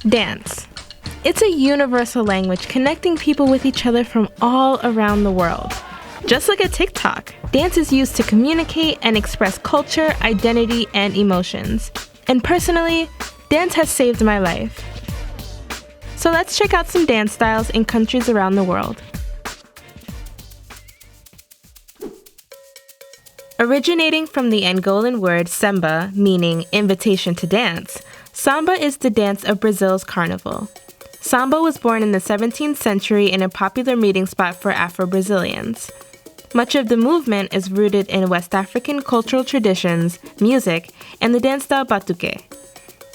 Dance. It's a universal language connecting people with each other from all around the world. Just like a TikTok, dance is used to communicate and express culture, identity, and emotions. And personally, dance has saved my life. So let's check out some dance styles in countries around the world. Originating from the Angolan word samba, meaning invitation to dance, samba is the dance of Brazil's carnival. Samba was born in the 17th century in a popular meeting spot for Afro-Brazilians. Much of the movement is rooted in West African cultural traditions, music, and the dance style batuque.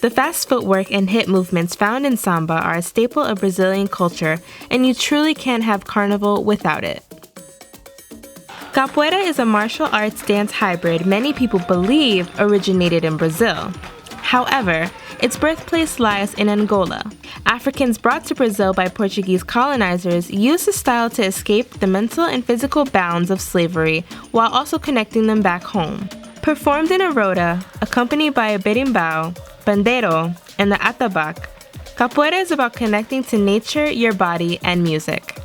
The fast footwork and hip movements found in samba are a staple of Brazilian culture, and you truly can't have carnival without it. Capoeira is a martial arts dance hybrid many people believe originated in Brazil. However, its birthplace lies in Angola. Africans brought to Brazil by Portuguese colonizers used the style to escape the mental and physical bounds of slavery while also connecting them back home. Performed in a rota, accompanied by a berimbau, pandeiro, and the atabaque, capoeira is about connecting to nature, your body, and music.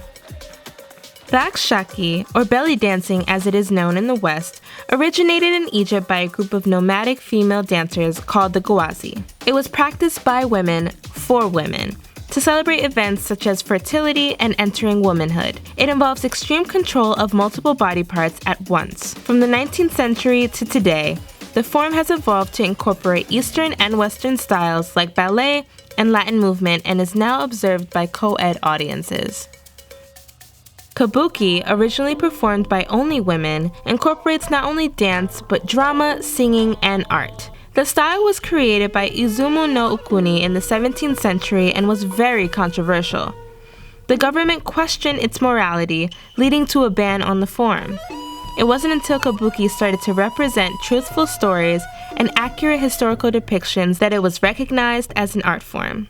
Shaki, or belly dancing as it is known in the West, originated in Egypt by a group of nomadic female dancers called the Gwazi. It was practiced by women for women to celebrate events such as fertility and entering womanhood. It involves extreme control of multiple body parts at once. From the 19th century to today, the form has evolved to incorporate Eastern and Western styles like ballet and Latin movement and is now observed by co-ed audiences. Kabuki, originally performed by only women, incorporates not only dance but drama, singing, and art. The style was created by Izumo no Okuni in the 17th century and was very controversial. The government questioned its morality, leading to a ban on the form. It wasn't until Kabuki started to represent truthful stories and accurate historical depictions that it was recognized as an art form.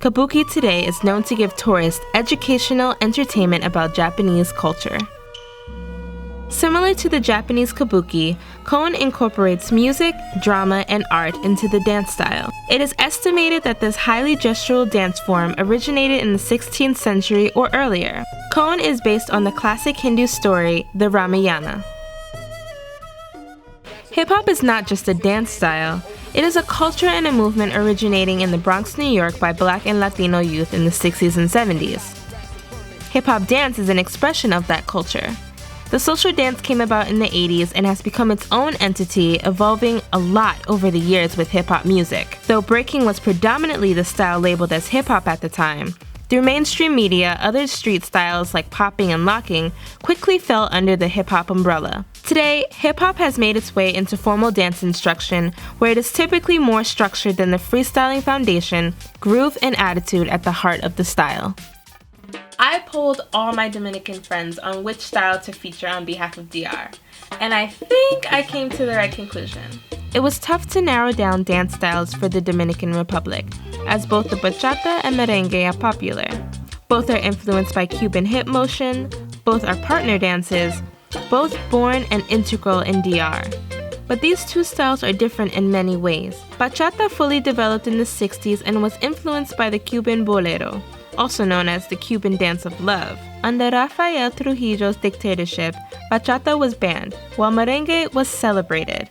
Kabuki today is known to give tourists educational entertainment about Japanese culture. Similar to the Japanese kabuki, Cohen incorporates music, drama, and art into the dance style. It is estimated that this highly gestural dance form originated in the 16th century or earlier. Cohen is based on the classic Hindu story, the Ramayana. Hip-hop is not just a dance style. It is a culture and a movement originating in the Bronx, New York by Black and Latino youth in the 60s and 70s. Hip-hop dance is an expression of that culture. The social dance came about in the 80s and has become its own entity, evolving a lot over the years with hip-hop music. Though breaking was predominantly the style labeled as hip-hop at the time, through mainstream media, other street styles like popping and locking quickly fell under the hip-hop umbrella. Today, hip-hop has made its way into formal dance instruction, where it is typically more structured than the freestyling foundation, groove, and attitude at the heart of the style. I polled all my Dominican friends on which style to feature on behalf of DR, and I think I came to the right conclusion. It was tough to narrow down dance styles for the Dominican Republic, as both the bachata and merengue are popular. Both are influenced by Cuban hip motion, both are partner dances, both born and integral in DR. But these two styles are different in many ways. Bachata fully developed in the 60s and was influenced by the Cuban bolero, also known as the Cuban dance of love. Under Rafael Trujillo's dictatorship, bachata was banned, while merengue was celebrated.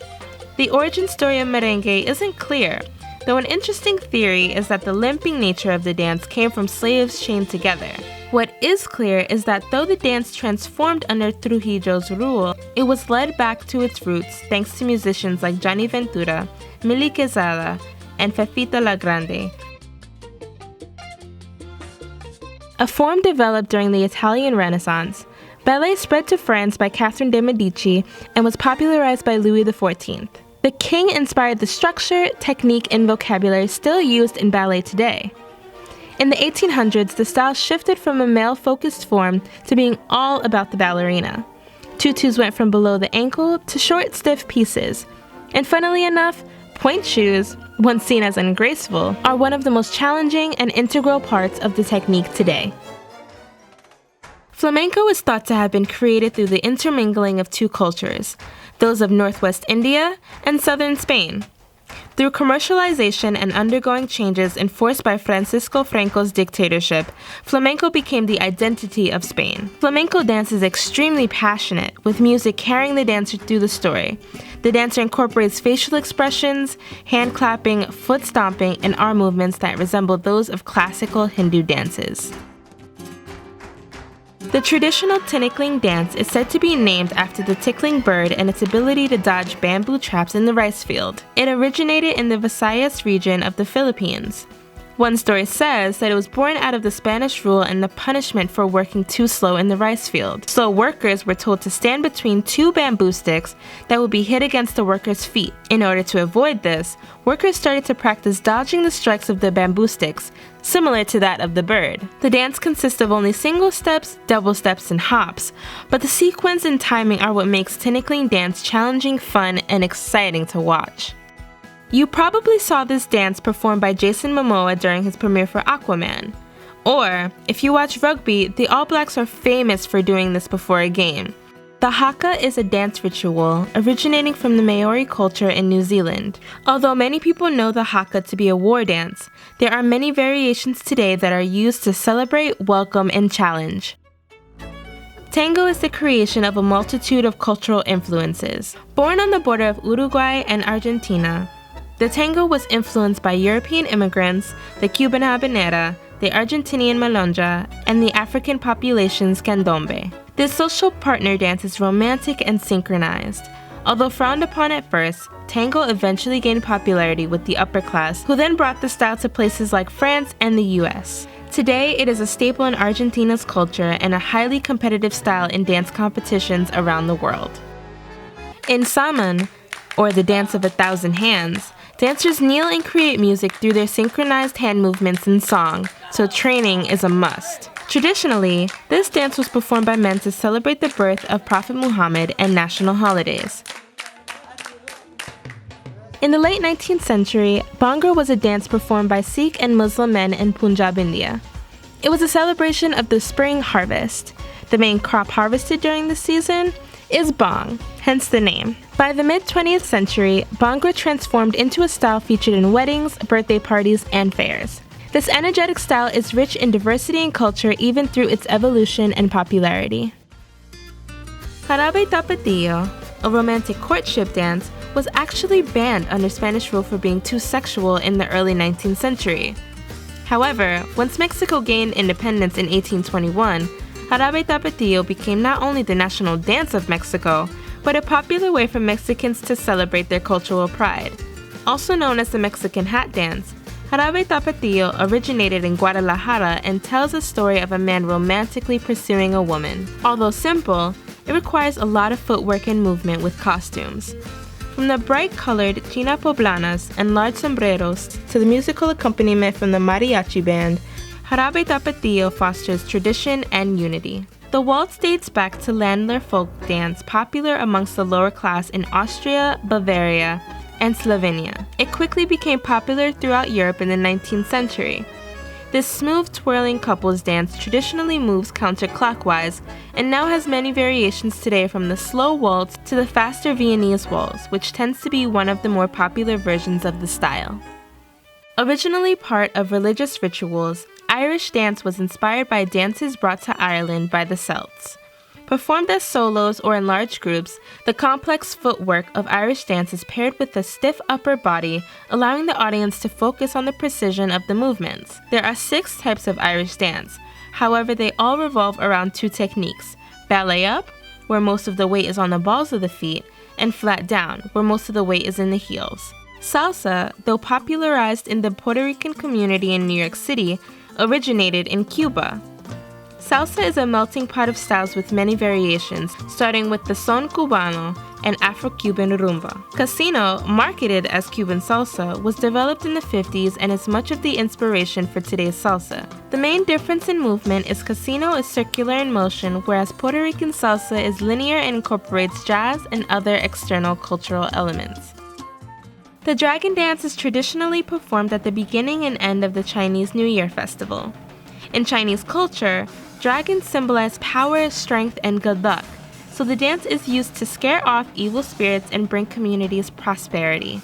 The origin story of merengue isn't clear, though an interesting theory is that the limping nature of the dance came from slaves chained together. What is clear is that though the dance transformed under Trujillo's rule, it was led back to its roots thanks to musicians like Johnny Ventura, Milly Quezada, and Fefita La Grande. A form developed during the Italian Renaissance, ballet spread to France by Catherine de' Medici and was popularized by Louis XIV. The king inspired the structure, technique, and vocabulary still used in ballet today. In the 1800s, the style shifted from a male-focused form to being all about the ballerina. Tutus went from below the ankle to short, stiff pieces. And funnily enough, point shoes, once seen as ungraceful, are one of the most challenging and integral parts of the technique today. Flamenco is thought to have been created through the intermingling of two cultures, those of northwest India and southern Spain. Through commercialization and undergoing changes enforced by Francisco Franco's dictatorship, flamenco became the identity of Spain. Flamenco dance is extremely passionate, with music carrying the dancer through the story. The dancer incorporates facial expressions, hand clapping, foot stomping, and arm movements that resemble those of classical Hindu dances. The traditional Tentacling dance is said to be named after the tickling bird and its ability to dodge bamboo traps in the rice field. It originated in the Visayas region of the Philippines. One story says that it was born out of the Spanish rule and the punishment for working too slow in the rice field. So workers were told to stand between two bamboo sticks that would be hit against the workers' feet. In order to avoid this, workers started to practice dodging the strikes of the bamboo sticks, similar to that of the bird. The dance consists of only single steps, double steps, and hops, but the sequence and timing are what makes Tentacling dance challenging, fun, and exciting to watch. You probably saw this dance performed by Jason Momoa during his premiere for Aquaman. Or, if you watch rugby, the All Blacks are famous for doing this before a game. The haka is a dance ritual originating from the Maori culture in New Zealand. Although many people know the haka to be a war dance, there are many variations today that are used to celebrate, welcome, and challenge. Tango is the creation of a multitude of cultural influences. Born on the border of Uruguay and Argentina, the tango was influenced by European immigrants, the Cuban habanera, the Argentinian malonja, and the African population's candombe. This social partner dance is romantic and synchronized. Although frowned upon at first, tango eventually gained popularity with the upper class, who then brought the style to places like France and the US. Today, it is a staple in Argentina's culture and a highly competitive style in dance competitions around the world. In salmon, or the dance of 1,000 hands, dancers kneel and create music through their synchronized hand movements and song, so training is a must. Traditionally, this dance was performed by men to celebrate the birth of Prophet Muhammad and national holidays. In the late 19th century, bhangra was a dance performed by Sikh and Muslim men in Punjab, India. It was a celebration of the spring harvest. The main crop harvested during the season is bhang, hence the name. By the mid-20th century, bhangra transformed into a style featured in weddings, birthday parties, and fairs. This energetic style is rich in diversity and culture even through its evolution and popularity. Harabe tapatio, a romantic courtship dance, was actually banned under Spanish rule for being too sexual in the early 19th century. However, once Mexico gained independence in 1821, harabe tapatio became not only the national dance of Mexico, but a popular way for Mexicans to celebrate their cultural pride. Also known as the Mexican hat dance, harabe tapatio originated in Guadalajara and tells a story of a man romantically pursuing a woman. Although simple, it requires a lot of footwork and movement with costumes. From the bright-colored china poblanas and large sombreros to the musical accompaniment from the mariachi band, harabe tapatio fosters tradition and unity. The waltz dates back to Ländler folk dance popular amongst the lower class in Austria, Bavaria, and Slovenia. It quickly became popular throughout Europe in the 19th century. This smooth twirling couples dance traditionally moves counterclockwise and now has many variations today, from the slow waltz to the faster Viennese waltz, which tends to be one of the more popular versions of the style. Originally part of religious rituals, Irish dance was inspired by dances brought to Ireland by the Celts. Performed as solos or in large groups, the complex footwork of Irish dance is paired with a stiff upper body, allowing the audience to focus on the precision of the movements. There are 6 types of Irish dance. However, they all revolve around 2 techniques: ballet up, where most of the weight is on the balls of the feet, and flat down, where most of the weight is in the heels. Salsa, though popularized in the Puerto Rican community in New York City, originated in Cuba. Salsa is a melting pot of styles with many variations, starting with the son cubano and Afro-Cuban rumba. Casino, marketed as Cuban salsa, was developed in the 50s and is much of the inspiration for today's salsa. The main difference in movement is casino is circular in motion, whereas Puerto Rican salsa is linear and incorporates jazz and other external cultural elements. The dragon dance is traditionally performed at the beginning and end of the Chinese New Year festival. In Chinese culture, dragons symbolize power, strength, and good luck, so the dance is used to scare off evil spirits and bring communities prosperity.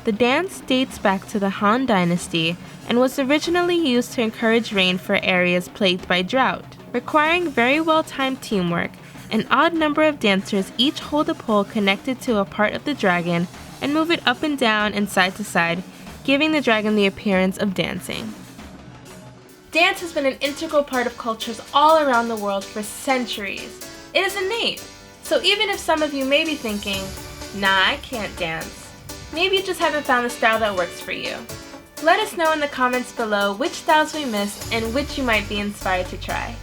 The dance dates back to the Han Dynasty and was originally used to encourage rain for areas plagued by drought. Requiring very well-timed teamwork, an odd number of dancers each hold a pole connected to a part of the dragon and move it up and down and side to side, giving the dragon the appearance of dancing. Dance has been an integral part of cultures all around the world for centuries. It is innate, so even if some of you may be thinking, "Nah, I can't dance," maybe you just haven't found the style that works for you. Let us know in the comments below which styles we missed and which you might be inspired to try.